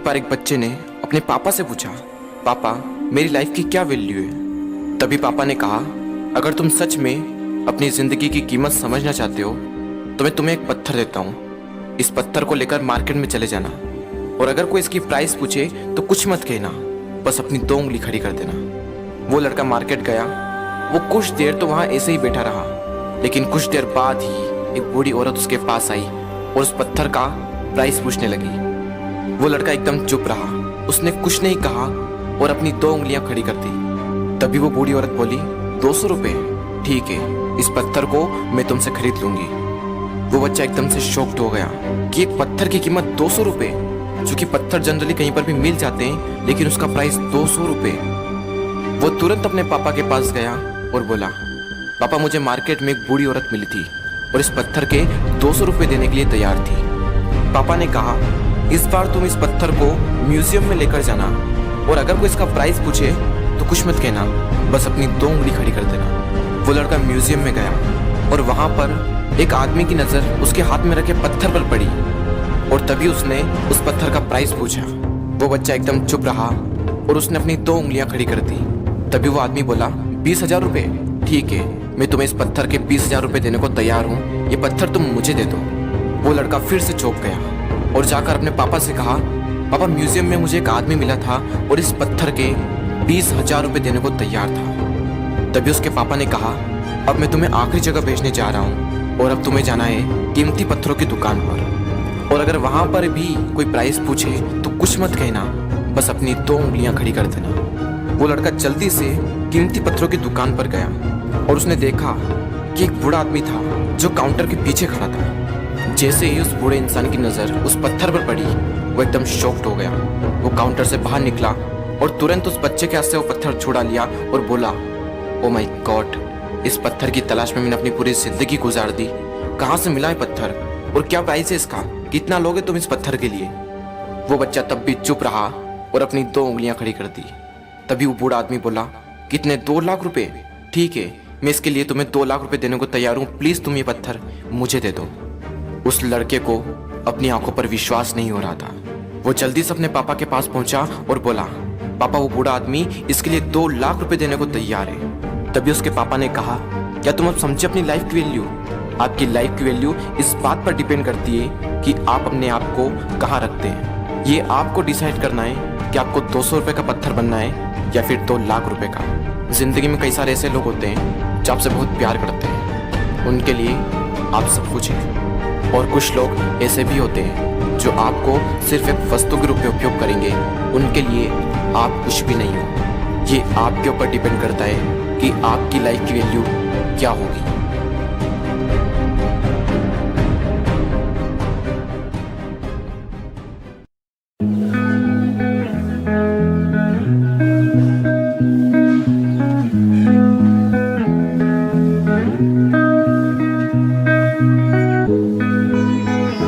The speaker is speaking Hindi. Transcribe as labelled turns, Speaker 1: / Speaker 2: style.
Speaker 1: बार एक बच्चे ने अपने पापा से पूछा, पापा मेरी लाइफ की क्या वैल्यू है। तभी पापा ने कहा, अगर तुम सच में अपनी ज़िंदगी की कीमत समझना चाहते हो तो मैं तुम्हें एक पत्थर देता हूँ। इस पत्थर को लेकर मार्केट में चले जाना और अगर कोई इसकी प्राइस पूछे तो कुछ मत कहना, बस अपनी 2 उंगली खड़ी कर देना। वो लड़का मार्केट गया। वो कुछ देर तो वहाँ ऐसे ही बैठा रहा, लेकिन कुछ देर बाद ही एक बूढ़ी औरत उसके पास आई और उस पत्थर का प्राइस पूछने लगी। वो लड़का एकदम चुप रहा, उसने कुछ नहीं कहा और अपनी 2 उंगलियां खड़ी कर दी। तभी वो बूढ़ी औरत बोली, 200 रुपये, ठीक है, इस पत्थर को मैं तुमसे खरीद लूंगी। वो बच्चा एकदम से शॉक्ड हो गया कि एक पत्थर की कीमत 200 रुपये, जो कि पत्थर जनरली कहीं पर भी मिल जाते हैं, लेकिन उसका प्राइस 200 रुपये। वो तुरंत अपने पापा के पास गया और बोला, पापा मुझे मार्केट में एक बूढ़ी औरत मिली थी और इस पत्थर के 200 रुपये देने के लिए तैयार थी। पापा ने कहा, इस बार तुम इस पत्थर को म्यूजियम में लेकर जाना और अगर कोई इसका प्राइस पूछे तो कुछ मत कहना, बस अपनी 2 उंगली खड़ी कर देना। वो लड़का म्यूजियम में गया और वहां पर एक आदमी की नज़र उसके हाथ में रखे पत्थर पर पड़ी और तभी उसने उस पत्थर का प्राइस पूछा। वो बच्चा एकदम चुप रहा और उसने अपनी 2 उंगलियां खड़ी कर दी। तभी वो आदमी बोला, 20,000 रुपये, ठीक है, मैं तुम्हें इस पत्थर के 20,000 रुपये देने को तैयार हूँ, ये पत्थर तुम मुझे दे दो। वो लड़का फिर से चौंक गया और जाकर अपने पापा से कहा, पापा म्यूजियम में मुझे एक आदमी मिला था और इस पत्थर के 20,000 रुपये देने को तैयार था। तभी उसके पापा ने कहा, अब मैं तुम्हें आखिरी जगह भेजने जा रहा हूँ और अब तुम्हें जाना है कीमती पत्थरों की दुकान पर और अगर वहाँ पर भी कोई प्राइस पूछे तो कुछ मत कहना, बस अपनी 2 उंगलियां खड़ी कर देना। वो लड़का जल्दी से कीमती पत्थरों की दुकान पर गया और उसने देखा कि एक बूढ़ा आदमी था जो काउंटर के पीछे खड़ा था। जैसे ही उस बूढ़े इंसान की नज़र उस पत्थर पर पड़ी, वो एकदम शॉक्ड हो गया। वो काउंटर से बाहर निकला और तुरंत उस बच्चे के हाथ से वो पत्थर छुड़ा लिया और बोला, ओ माय गॉड, इस पत्थर की तलाश में मैंने अपनी पूरी जिंदगी गुजार दी। कहाँ से मिला है पत्थर और क्या प्राइस है इसका, कितना लोगे तुम इस पत्थर के लिए। वो बच्चा तब भी चुप रहा और अपनी 2 उंगलियां खड़ी कर दी। तभी वो बूढ़ा आदमी बोला, कितने, 2 लाख रुपए, ठीक है, मैं इसके लिए तुम्हें 2 लाख रुपए देने को तैयार हूँ, प्लीज तुम ये पत्थर मुझे दे दो। उस लड़के को अपनी आंखों पर विश्वास नहीं हो रहा था। वो जल्दी से अपने पापा के पास पहुंचा और बोला, पापा वो बूढ़ा आदमी इसके लिए 2 लाख रुपए देने को तैयार है। तभी उसके पापा ने कहा, क्या तुम अब समझे अपनी लाइफ की वैल्यू? आपकी लाइफ की वैल्यू इस बात पर डिपेंड करती है कि आप अपने आप को कहाँ रखते हैं। ये आपको डिसाइड करना है कि आपको 200 रुपये का पत्थर बनना है या फिर 2 लाख रुपए का। जिंदगी में कई सारे ऐसे लोग होते हैं जो आपसे बहुत प्यार करते हैं, उनके लिए आप सब कुछ हैं, और कुछ लोग ऐसे भी होते हैं जो आपको सिर्फ एक वस्तु के रूप में उपयोग करेंगे, उनके लिए आप कुछ भी नहीं हो। ये आपके ऊपर डिपेंड करता है कि आपकी लाइफ की वैल्यू क्या होगी।